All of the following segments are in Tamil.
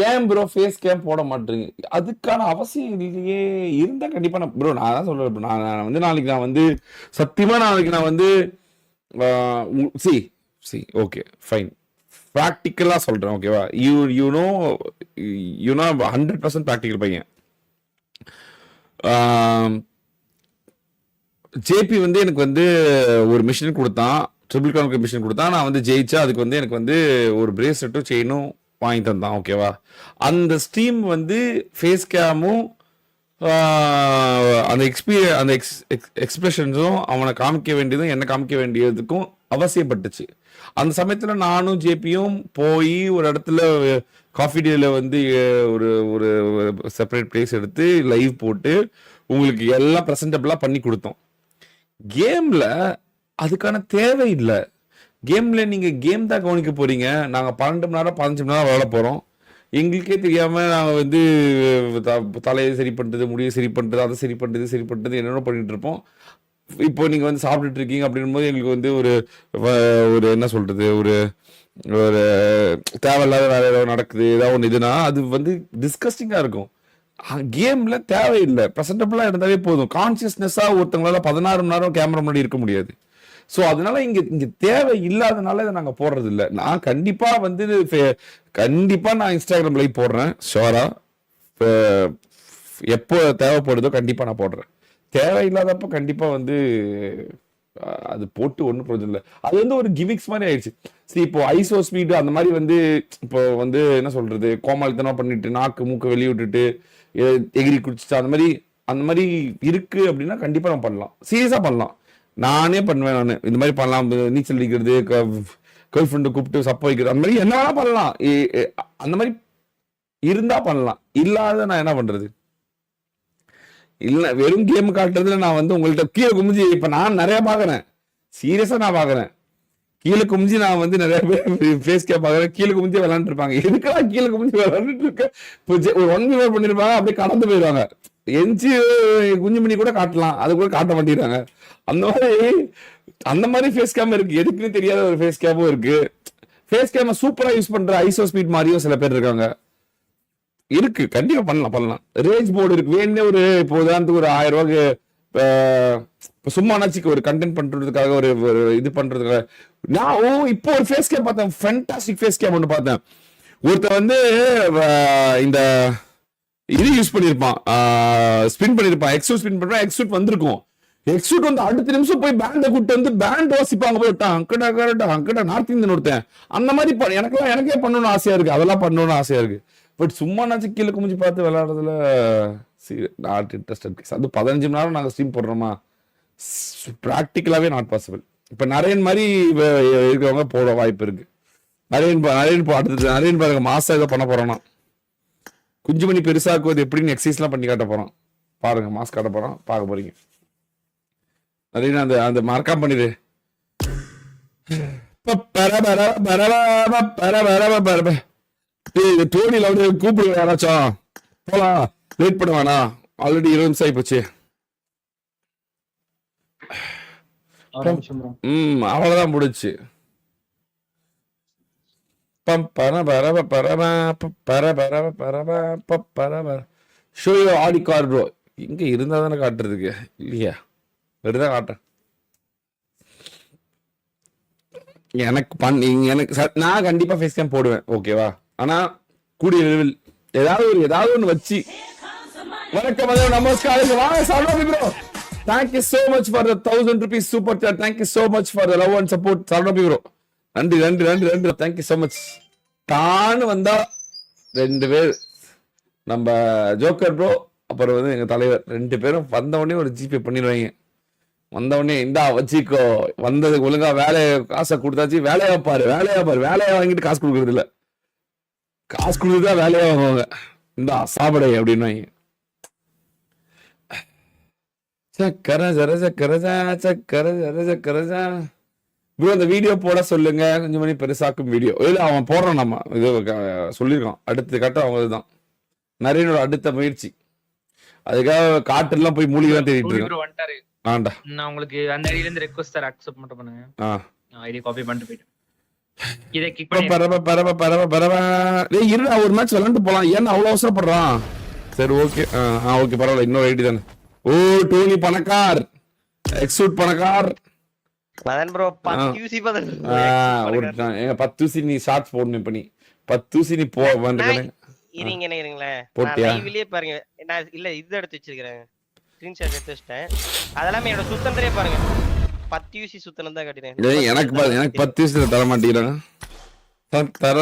ஏன் ப்ரோ ஃபேஸ் கேம் போட மாட்டீங்க? அதுக்கான அவசியம் இல்லையே. இருந்தா கண்டிப்பா ப்ரோ நான் தான் சொல்றேன். நான் வந்து நாளைக்கு நான் வந்து சத்தியமா நாளைக்கு நான் வந்து சி சி ஓகே ஃபைன். ப்ராக்டிக்கலா சொல்றேன் ஓகேவா? யூ நோ 100% ப்ராக்டிக்கல் பையன். ஜேபி வந்து எனக்கு வந்து ஒரு மிஷின் கொடுத்தான், ட்ரிபிள் கான்கர் மிஷின் கொடுத்தான். நான் வந்து ஜெயிச்சா அதுக்கு வந்து எனக்கு வந்து ஒரு பிரேஸ்லெட்டும் செயினும் வாங்கி தந்தான் ஓகேவா? அந்த ஸ்டீம் வந்து ஃபேஸ் கேமும் அந்த எக்ஸ்பிரஷன்ஸும் அவனை காமிக்க வேண்டியதும் என்ன காமிக்க வேண்டியதுக்கும் அவசியப்பட்டுச்சு. அந்த சமயத்தில் நானும் ஜேபியும் போய் ஒரு இடத்துல காஃபி டேல வந்து ஒரு ஒரு செப்பரேட் பிளேஸ் எடுத்து லைவ் போட்டு உங்களுக்கு எல்லாம் ப்ரெசன்டபிளாக பண்ணி கொடுத்தோம். கேம்ல அதுக்கான தேவை இல்லை. கேம்ல நீங்க கேம் தான் கவனிக்க போறீங்க. நாங்க 12 மணி நேரம் 15 மணி நேரம் விளையாட போறோம். எங்களுக்கே தெரியாம நாங்க வந்து தலையை சரி பண்றது, முடியை சரி பண்றது, அதை சரி பண்றது, சரி பண்றது என்னென்ன பண்ணிட்டு இருப்போம். இப்போ நீங்க வந்து சாப்பிட்டுட்டு இருக்கீங்க அப்படின்னும் போது எங்களுக்கு வந்து ஒரு ஒரு என்ன சொல்றது, ஒரு ஒரு தேவையில்லாத வேலை ஏதாவது நடக்குது, ஏதாவது ஒன்று இதுனா அது வந்து டிஸ்கஸ்டிங்கா இருக்கும். கேம்ல தேவையில்லை, ப்ரெசன்டபிளா இருந்தாலே போதும். கான்சியஸ்னஸா ஒருத்தவங்களால 16 மணி நேரம் கேமரா முன்னாடி இருக்க முடியாது. ஸோ அதனால இங்க தேவை இல்லாதனால இதை நாங்கள் போடுறது இல்லை. நான் கண்டிப்பா வந்து கண்டிப்பா நான் இன்ஸ்டாகிராம் லைவ் போடுறேன் ஷோரா. எப்போ தேவைப்படுதோ கண்டிப்பா நான் போடுறேன். தேவையில்லாதப்ப கண்டிப்பா வந்து அது போட்டு ஒன்றும் பிரயோஜனம் இல்லை. அது வந்து ஒரு கிமிக்ஸ் மாதிரி ஆயிடுச்சு. சரி இப்போ ஐசோ ஸ்பீடு அந்த மாதிரி வந்து இப்போ வந்து என்ன சொல்றது, கோமாளித்தனம் பண்ணிட்டு நாக்கு மூக்க வெளியே விட்டுட்டு எகிரி குடிச்சிட்டு அந்த மாதிரி இருக்கு அப்படின்னா கண்டிப்பா நம்ம பண்ணலாம், சீரியஸா பண்ணலாம். நானே பண்ணுவேன். நான் இந்த மாதிரி பண்ணலாம், நீச்சல் அடிக்கிறது, கேர்ள் ஃப்ரெண்டு கூப்பிட்டு சப்ப வைக்கிறது, அந்த மாதிரி என்ன வேணா பண்ணலாம். அந்த மாதிரி இருந்தா பண்ணலாம், இல்லாத நான் என்ன பண்றது? இல்ல வெறும் கேம் காட்டுறதுல நான் வந்து உங்கள்கிட்ட கீழே குமிஞ்சு இப்ப நான் நிறைய பாக்குறேன், சீரியஸா நான் பாக்குறேன். கீழே குமிஞ்சு நான் வந்து நிறைய பேர் ஃபேஸ் கேம் பாக்குறேன், கீழே குமிஞ்சு விளையாண்டு இருப்பாங்க. எதுக்கெல்லாம் கீழே குமிஞ்சு விளையாண்டுட்டு இருக்க? ஒரு 1v1 பண்ணிருப்பாங்க, அப்படியே கடந்து போயிடுவாங்க. எஞ்சி குஞ்சு மணி கூட காட்டலாம், அது கூட காட்ட மாட்டேங்கிறாங்க. அந்த மாதிரி ஃபேஸ் கேம் இருக்கு, எதுக்குன்னு தெரியாத ஒரு ஃபேஸ் கேமும் இருக்கு. ஃபேஸ் கேம சூப்பரா யூஸ் பண்ற ஐசோ ஸ்பீட் மாதிரியும் சில பேர் இருக்காங்க. இருக்கு, கண்டிப்பா பண்ணலாம். ரேஞ்ச் போர்டு இருக்கு. வேணும்னே ஒரு இப்போ உதாரணத்துக்கு ஒரு 1000 ரூபாய்க்கு சும்மா நாச்சுக்கு ஒரு கண்டென்ட் பண்றதுக்காக ஒரு இது பண்றதுக்காக நான் இப்போ ஒரு ஃபேஸ் கேம் பார்த்தேன், ஃபேண்டாஸ்டிக் ஃபேஸ் கேம் ஒன்று பார்த்தேன். ஒருத்தர் வந்து இந்த இது யூஸ் பண்ணிருப்பான், ஸ்பின் பண்ணிருப்பான், எக்ஸூட் ஸ்பின் பண்றான், எக்ஸூட் வந்திருக்கும். எக்ஸூட் வந்து அடுத்த நிமிஷம் போய் பேண்டை கூட்டு வந்து பேண்ட் வாசிப்பாங்க, போயிட்டான் அங்கடா நார்த் இந்தியன் ஒருத்தன். அந்த மாதிரி எனக்கே பண்ணணும்னு ஆசையா இருக்கு, அதெல்லாம் பண்ணணும்னு ஆசையா இருக்கு. பட் சும்மா நாச்சு கீழே குமிஞ்சு பார்த்து விளையாடுறதுல நாட் இன்ட்ரெஸ்டட். அது 15 மணி நேரம் நாங்கள் ஸ்ட்ரீம் போடுறோமா, ப்ராக்டிக்கலாவே நாட் பாசிபிள். இப்ப நரேன் மாதிரி இருக்கிறவங்க போட வாய்ப்பு இருக்கு. நரேன் அடுத்தது நரேன் பாருங்க மாசம் ஏதோ பண்ண போறோம்னா குஞ்சுமணி பெருசாக்குவது எப்படின்னு எக்ஸசைஸ்லாம் பண்ணி காட்ட போறோம். பாருங்க, மாஸ்க் காட்ட போறோம், பார்க்க போறீங்க. நரேன் அந்த மறக்காம பண்ணிடு. டோனில வந்து கூப்பிடுங்க யாராச்சும், போலாம், லேட் பண்ண வேணா, ஆல்ரெடி 20 நிமிஷம் ஆயிப்போச்சு. அவ்வளவுதான் முடிச்சு. ஆடி கார் ப்ரோ இங்க இருந்தா தானே காட்டுறதுக்கு, இல்லையா? வெறுதான் காட்டுறேன். எனக்கு நான் கண்டிப்பா ஃபேஸ் கேம் போடுவேன் ஓகேவா? ஆனா கூடிய விரைவில் ஏதாவது ஒன்று வச்சு. வணக்கம், நமஸ்காரம், வாங்க சால்வாபி bro. Thank you so much for the 1000 rupees super chat. Thank you so much for the love and support, சால்வாபி ப்ரோ. நன்றி. Thank you so much. தான் வந்தா 2 பேர், நம்ம ஜோக்கர் ப்ரோ அப்புறம் வந்து எங்க தலைவர், 2 பேரும் வந்தவொடனே ஒரு ஜிபே பண்ணிடுவாங்க. வந்தவொடனே இந்தா வச்சுக்கோ, வந்ததுக்கு ஒழுங்கா வேலையை காசை கொடுத்தாச்சு, வேலையா பாரு, வேலையா வாங்கிட்டு காசு கொடுக்கறது இல்ல, காசு கொடுத்துதான் வேலையா வாங்குவாங்க. இந்தா சாப்பிடை அப்படின்னு ப்ரோ. அந்த வீடியோ போட சொல்லுங்க, கொஞ்சம் மணி பெருசாக்கும் வீடியோ. இல்ல அவன் போடுறான், நம்ம இது சொல்லியிருக்கான். அடுத்த கட்டம் அவங்கதான் நரேனோட அடுத்த முயற்சி. அதுக்காக காட்டுலாம் போய் மூலிகை தேடிட்டு இருக்கேன். நான் உங்களுக்கு அந்த ஐடியில இருந்து ரெக்வெஸ்ட் அக்செப்ட் மட்டும் பண்ணுங்க. ஐடி காப்பி பண்ணிட்டு போயிட்டேன். இதை கிக் பண்ணி டேய் இருடா ஒரு மேட்ச் விளையாண்டு போலாம். ஏன்னா அவ்வளவு அவசரப்படுறான்? சரி ஓகே ஓகே பரவாயில்ல. இன்னொரு ஐடி தானே. ஓ டோனி பணக்கார், எக்ஸூட் பணக்கார். மதன் ப்ரோ 10 யூசி பதன் எங்க 10 யூசி நீ ஷார்ட்ஸ் போடணும். இப்ப நீ 10 யூசி நீ போ வந்துக்கனே. இருங்களேன் போட்டியா? நான் லைவ்லயே பாருங்க. நான் இல்ல இது எடுத்து வச்சிருக்கேன். ஸ்கிரீன்ஷாட் எடுத்து வச்சிட்டேன். அதெல்லாம் என்னோட சுத்தந்தரே பாருங்க. 10 யூசி சுத்தனம் தான் காட்டினேன். எனக்கு 10 யூசி தர மாட்டீங்கறாங்க. தர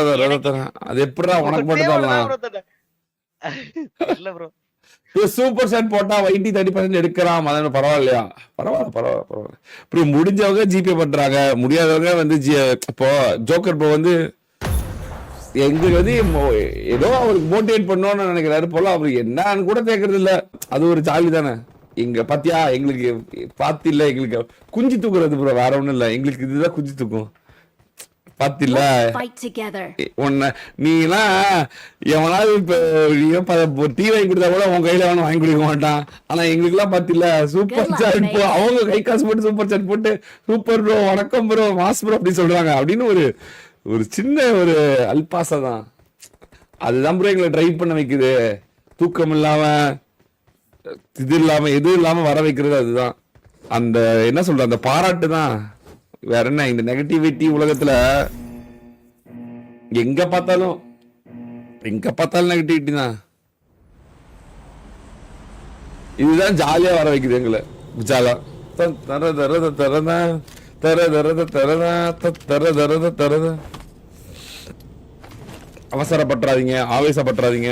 அது எப்படிடா உனக்கு மட்டும் தரலாம்? இல்ல ப்ரோ சூப்பர் சாட் போட்டா 30% எடுக்கலாம். அதனால பரவாயில்லையா? பரவாயில்ல. இப்படி முடிஞ்சவங்க ஜிபே பண்றாங்க, முடியாதவங்க வந்து இப்போ ஜோக்கர் இப்போ வந்து எங்களுக்கு வந்து ஏதோ அவருக்கு மோட்டிவேட் பண்ணணும்னு நினைக்கிறாரு போல. அவருக்கு என்னன்னு கூட கேட்கறது இல்ல. அது ஒரு ஜாலி தானே. எங்க பாத்தியா எங்களுக்கு பாத்து இல்ல, எங்களுக்கு குஞ்சு தூக்குறது ப்ரோ, வேற ஒண்ணும் இல்ல. எங்களுக்கு இதுதான் குஞ்சு தூக்கும். பாத்தில உன்ன நீலாம் எவனாவது இப்ப டீ வாங்கி கொடுத்தா கூட உன் கையில அவனும் வாங்கி கொடுக்க மாட்டான். ஆனா எங்களுக்கு எல்லாம் பாத்தில சூப்பர் சாட் போ, அவங்க கை காசு போட்டு சூப்பர் சாட் போட்டு சூப்பர் ப்ரோ, வணக்கம் ப்ரோ, மாஸ் ப்ரோ அப்படி சொல்றாங்க. அப்படின்னு ஒரு சின்ன ஒரு அல்பாசா தான். அதுதான் ப்ரோ எங்களை டிரைவ் பண்ண வைக்குது. தூக்கம் இல்லாம இது இல்லாம எது இல்லாம வர வைக்கிறது அதுதான். அந்த என்ன சொல்ற அந்த பாராட்டு தான். வேற என்ன, இந்த நெகட்டிவிட்டி உலகத்துல எங்க பார்த்தாலும் நெகட்டிவிட்டி தான். இதுதான் ஜாலியா வர வைக்குது எங்களை. ஜாலா அவசரப்பட்டுறாதீங்க, ஆவேசப்பட்டுறாதீங்க.